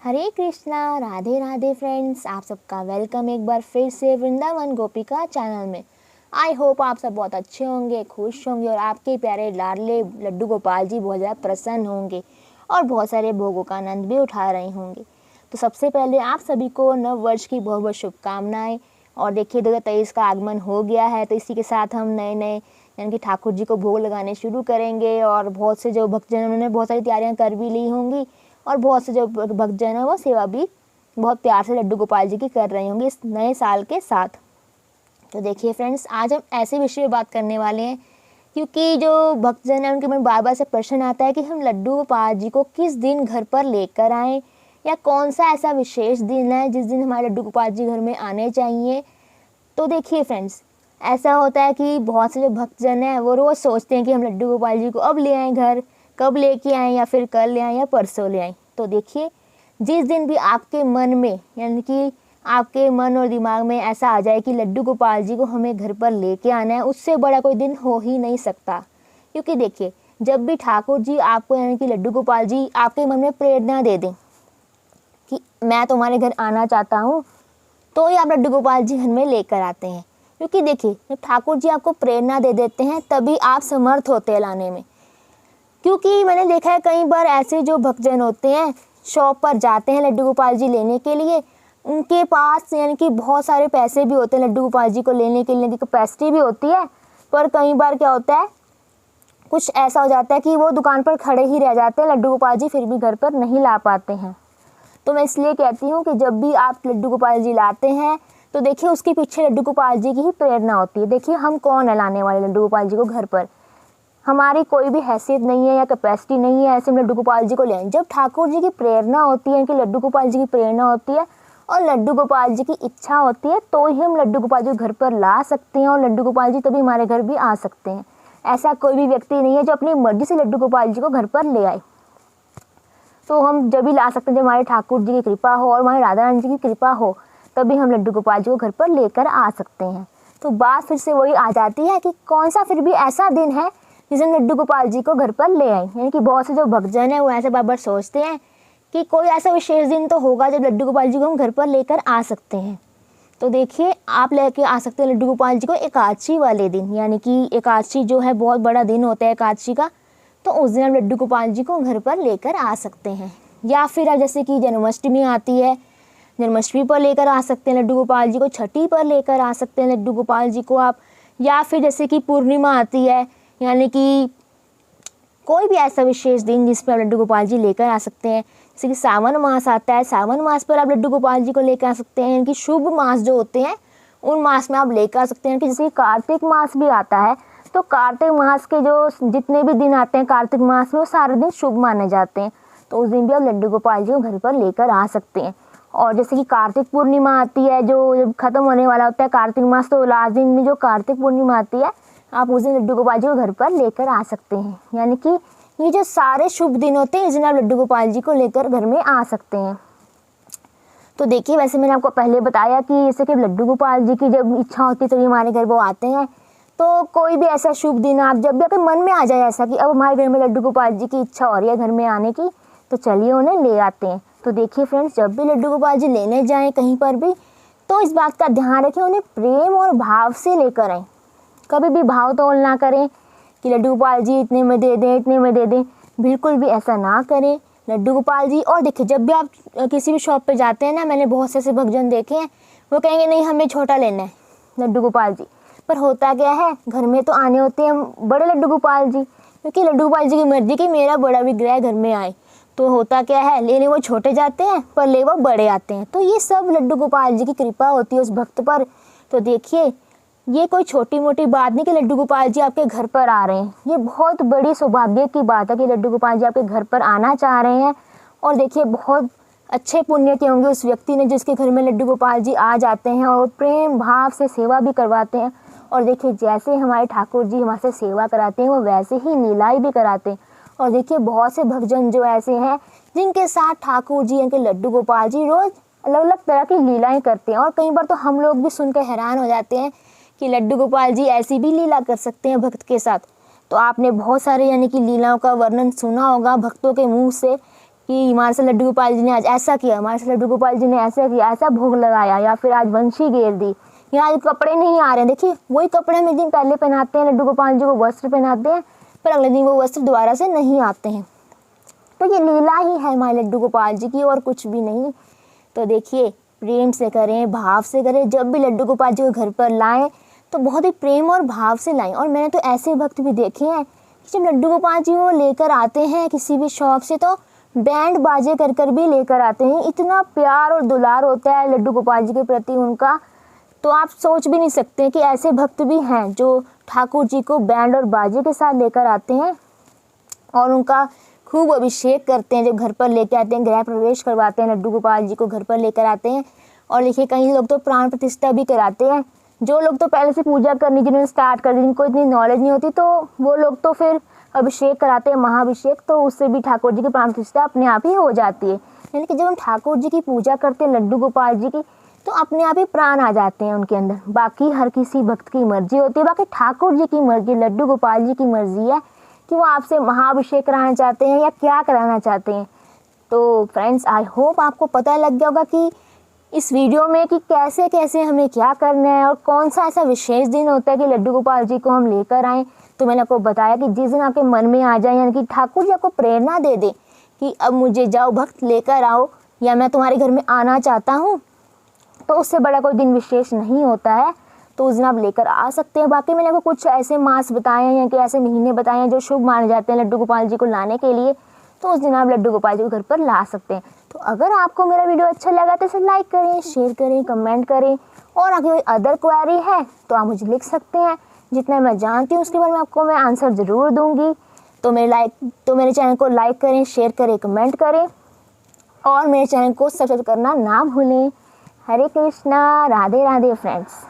हरे Krishna, Radhe Radhe friends. आप सबका welcome एक बार फिर से वृंदावन गोपिका चैनल में। आई होप आप सब बहुत अच्छे होंगे, खुश होंगे और आपके प्यारे लाडले लड्डू गोपाल जी बहुत ज़्यादा प्रसन्न होंगे और बहुत सारे भोगों का आनंद भी उठा रहे होंगे। तो सबसे पहले आप सभी को नव वर्ष की बहुत बहुत शुभकामनाएं। और देखिए 2023 का आगमन हो गया है, तो इसी के साथ हम नए नए यानी कि ठाकुर जी को भोग लगाने शुरू करेंगे। और बहुत से जो भक्तजन उन्होंने बहुत सारी तैयारियां कर भी ली होंगी और बहुत से जो भक्तजन है वो सेवा भी बहुत प्यार से लड्डू गोपाल जी की कर रहे होंगे इस नए साल के साथ। तो देखिए फ्रेंड्स, आज हम ऐसे विषय में बात करने वाले हैं क्योंकि जो भक्तजन है उनके मन बार बार से प्रश्न आता है कि हम लड्डू गोपाल जी को किस दिन घर पर लेकर आएँ या कौन सा ऐसा विशेष दिन है जिस दिन हमारे लड्डू गोपाल जी घर में आने चाहिए। तो देखिए फ्रेंड्स, ऐसा होता है कि बहुत से जो भक्तजन हैं वो रोज़ सोचते हैं कि हम लड्डू गोपाल जी को अब ले आएँ घर, कब लेके आएँ या फिर कल ले आएँ या परसों ले आएँ। तो देखिए, जिस दिन भी आपके मन में यानी कि आपके मन और दिमाग में ऐसा आ जाए कि लड्डू गोपाल जी को हमें घर पर लेके आना है, उससे बड़ा कोई दिन हो ही नहीं सकता। क्योंकि देखिए, जब भी ठाकुर जी आपको यानी कि लड्डू गोपाल जी आपके मन में प्रेरणा दे दें कि मैं तुम्हारे घर आना चाहता हूँ, तो ही आप लड्डू गोपाल जी घर में लेकर आते हैं। क्योंकि देखिए, जब ठाकुर जी आपको प्रेरणा दे देते हैं तभी आप समर्थ होते हैं लाने में। क्योंकि मैंने देखा है कई बार ऐसे जो भक्तजन होते हैं शॉप पर जाते हैं लड्डू गोपाल जी लेने के लिए, उनके पास यानी कि बहुत सारे पैसे भी होते हैं लड्डू गोपाल जी को लेने के लिए, उनकी कैपेसिटी भी होती है। पर कई बार क्या होता है, कुछ ऐसा हो जाता है कि वो दुकान पर खड़े ही रह जाते हैं, लड्डू गोपाल जी फिर भी घर पर नहीं ला पाते हैं। तो मैं इसलिए कहती हूँ कि जब भी आप लड्डू गोपाल जी लाते हैं तो देखिए उसके पीछे लड्डू गोपाल जी की ही प्रेरणा होती है। देखिए हम कौन है लाने वाले लड्डू गोपाल जी को घर पर, हमारी कोई भी हैसियत नहीं है या कैपेसिटी नहीं है ऐसे हम लड्डू गोपाल जी को ले आएं। जब ठाकुर जी की प्रेरणा होती है कि लड्डू गोपाल जी की प्रेरणा होती है और लड्डू गोपाल जी की इच्छा होती है, तो ही हम लड्डू गोपाल जी को घर पर ला सकते हैं और लड्डू गोपाल जी तभी हमारे घर भी आ सकते हैं। ऐसा कोई भी व्यक्ति नहीं है जो अपनी मर्जी से लड्डू गोपाल जी को घर पर ले आए। तो हम जब भी ला सकते हैं जब हमारे ठाकुर जी की कृपा हो और हमारे राधा रानी जी की कृपा हो, तभी हम लड्डू गोपाल जी को घर पर लेकर आ सकते हैं। तो बात फिर से वही आ जाती है कि कौन सा फिर भी ऐसा दिन है जिसे हम लड्डू गोपाल जी को घर पर ले आए। यानी कि बहुत से जो भक्तजन है वो ऐसे बार बार सोचते हैं कि कोई ऐसा विशेष दिन तो होगा जब लड्डू गोपाल जी को हम घर पर लेकर आ सकते हैं। तो देखिए, आप लेके आ सकते हैं लड्डू गोपाल जी को एकादशी वाले दिन, यानी कि एकादशी जो है बहुत बड़ा दिन होता है एकादशी का, तो उस दिन आप लड्डू गोपाल जी को घर पर लेकर आ सकते हैं। या फिर आप जैसे कि जन्माष्टमी आती है, जन्माष्टमी पर लेकर आ सकते हैं लड्डू गोपाल जी को, छठी पर लेकर आ सकते हैं लड्डू गोपाल जी को आप। या फिर जैसे कि पूर्णिमा आती है, यानी कि कोई भी ऐसा विशेष दिन जिस पर आप लड्डू गोपाल जी लेकर आ सकते हैं। जैसे कि सावन मास आता है, सावन मास पर आप लड्डू गोपाल जी को लेकर आ सकते हैं। यानी कि शुभ मास जो होते हैं उन मास में आप लेकर आ सकते हैं। कि जैसे कि कार्तिक मास भी आता है, तो कार्तिक मास के जो जितने भी दिन आते हैं कार्तिक मास में वो सारे दिन शुभ माने जाते हैं, तो उस दिन भी आप लड्डू गोपाल जी को घर पर लेकर आ सकते हैं। और जैसे कि कार्तिक पूर्णिमा आती है जो जब खत्म होने वाला होता है कार्तिक मास, तो लास्ट दिन में जो कार्तिक पूर्णिमा आती है आप उस दिन लड्डू गोपाल जी को घर पर लेकर आ सकते हैं। यानी कि ये जो सारे शुभ दिन होते हैं इस दिन आप लड्डू गोपाल जी को लेकर घर में आ सकते हैं। तो देखिए, वैसे मैंने आपको पहले बताया कि जैसे कि लड्डू गोपाल जी की जब इच्छा होती है तभी हमारे घर वो आते हैं। तो कोई भी ऐसा शुभ दिन आप जब भी आपके मन में आ जाए ऐसा कि अब हमारे घर में लड्डू गोपाल जी की इच्छा हो रही है घर में आने की, तो चलिए उन्हें ले आते हैं। तो देखिए फ्रेंड्स, जब भी लड्डू गोपाल जी लेने जाएं कहीं पर भी, तो इस बात का ध्यान रखें उन्हें प्रेम और भाव से लेकर आएँ। कभी भी भाव तोल ना करें कि लड्डू गोपाल जी इतने में दे दें, इतने में दे दें, बिल्कुल भी ऐसा ना करें लड्डू गोपाल जी। और देखिए, जब भी आप किसी भी शॉप पे जाते हैं ना, मैंने बहुत से ऐसे भक्तजन देखे हैं वो कहेंगे नहीं हमें छोटा लेना है लड्डू गोपाल जी। पर होता क्या है, घर में तो आने होते हैं बड़े लड्डू गोपाल जी, क्योंकि लड्डू गोपाल जी की मर्जी कि मेरा बड़ा विग्रह घर में आए। तो होता क्या है, लेने वो छोटे जाते हैं पर ले वो बड़े आते हैं। तो ये सब लड्डू गोपाल जी की कृपा होती है उस भक्त पर। तो देखिए, ये कोई छोटी मोटी बात नहीं कि लड्डू गोपाल जी आपके घर पर आ रहे हैं। ये बहुत बड़ी सौभाग्य की बात है कि लड्डू गोपाल जी आपके घर पर आना चाह रहे हैं। और देखिए, बहुत अच्छे पुण्य के होंगे उस व्यक्ति ने जिसके घर में लड्डू गोपाल जी आ जाते हैं और प्रेम भाव से सेवा भी करवाते हैं। और देखिए, जैसे हमारे ठाकुर जी हमारे से सेवा कराते हैं वो वैसे ही लीलाएं भी कराते हैं। और देखिए, बहुत से भक्तजन जो ऐसे हैं जिनके साथ ठाकुर जी यानी लड्डू गोपाल जी रोज़ अलग अलग तरह की लीलाएं करते हैं। और कई बार तो हम लोग भी सुनकर हैरान हो जाते हैं कि लड्डू गोपाल जी ऐसी भी लीला कर सकते हैं भक्त के साथ। तो आपने बहुत सारे यानी कि लीलाओं का वर्णन सुना होगा भक्तों के मुंह से कि हमारे से लड्डू गोपाल जी ने आज ऐसा किया, हमारे से लड्डू गोपाल जी ने ऐसा किया, ऐसा भोग लगाया, या फिर आज बंशी घेर दी, या आज कपड़े नहीं आ रहे हैं। देखिए वही कपड़े हम एक दिन पहले पहनाते हैं, लड्डू गोपाल जी को वस्त्र पहनाते हैं, पर अगले दिन वो वस्त्र दोबारा से नहीं आते हैं। तो ये लीला ही है हमारे लड्डू गोपाल जी की और कुछ भी नहीं। तो देखिए प्रेम से करें, भाव से करें। जब भी लड्डू गोपाल जी को घर पर लाएं तो बहुत ही प्रेम और भाव से लाएं। और मैंने तो ऐसे भक्त भी देखे हैं कि जब लड्डू गोपाल जी को लेकर आते हैं किसी भी शॉप से तो बैंड बाजे कर कर भी लेकर आते हैं। इतना प्यार और दुलार होता है लड्डू गोपाल जी के प्रति उनका, तो आप सोच भी नहीं सकते कि ऐसे भक्त भी हैं जो ठाकुर जी को बैंड और बाजे के साथ लेकर आते हैं और उनका खूब अभिषेक करते हैं। जब घर पर लेकर आते हैं, गृह प्रवेश करवाते हैं, लड्डू गोपाल जी को घर पर लेकर आते हैं। और देखिए कई लोग तो प्राण प्रतिष्ठा भी कराते हैं। जो लोग तो पहले से पूजा करनी जिन्होंने स्टार्ट कर दी, जिनको इतनी नॉलेज नहीं होती, तो वो लोग तो फिर अभिषेक कराते हैं, महाअभिषेक, तो उससे भी ठाकुर जी की प्राण प्रतिष्ठा अपने आप ही हो जाती है। यानी कि जब हम ठाकुर जी की पूजा करते हैं, लड्डू गोपाल जी की, तो अपने आप ही प्राण आ जाते हैं उनके अंदर। बाकी हर किसी भक्त की मर्जी होती है, बाकी ठाकुर जी की मर्जी, लड्डू गोपाल जी की मर्जी है कि वो आपसे महाअभिषेक कराना चाहते हैं या क्या कराना चाहते हैं। तो फ्रेंड्स आई होप आपको पता लग गया होगा कि इस वीडियो में कि कैसे कैसे हमें क्या करना है और कौन सा ऐसा विशेष दिन होता है कि लड्डू गोपाल जी को हम लेकर आएँ। तो मैंने आपको बताया कि जिस दिन आपके मन में आ जाए, यानी कि ठाकुर जी आपको प्रेरणा दे दे कि अब मुझे जाओ भक्त लेकर आओ, या मैं तुम्हारे घर में आना चाहता हूँ, तो उससे बड़ा कोई दिन विशेष नहीं होता है। तो उस दिन आप लेकर आ सकते हैं। बाकी मैंने आपको कुछ ऐसे मास बताए हैं या कि ऐसे महीने बताए हैं जो शुभ माने जाते हैं लड्डू गोपाल जी को लाने के लिए, तो उस दिन आप लड्डू गोपाल जी को घर पर ला सकते हैं। तो अगर आपको मेरा वीडियो अच्छा लगा तो इसे लाइक करें, शेयर करें, कमेंट करें। और अगर कोई अदर क्वेरी है तो आप मुझे लिख सकते हैं। जितना मैं जानती हूँ उसके बारे में आपको मैं आंसर ज़रूर दूँगी। तो मेरे चैनल को लाइक करें, शेयर करें, कमेंट करें और मेरे चैनल को सब्सक्राइब करना ना भूलें। हरे कृष्णा, राधे राधे फ्रेंड्स।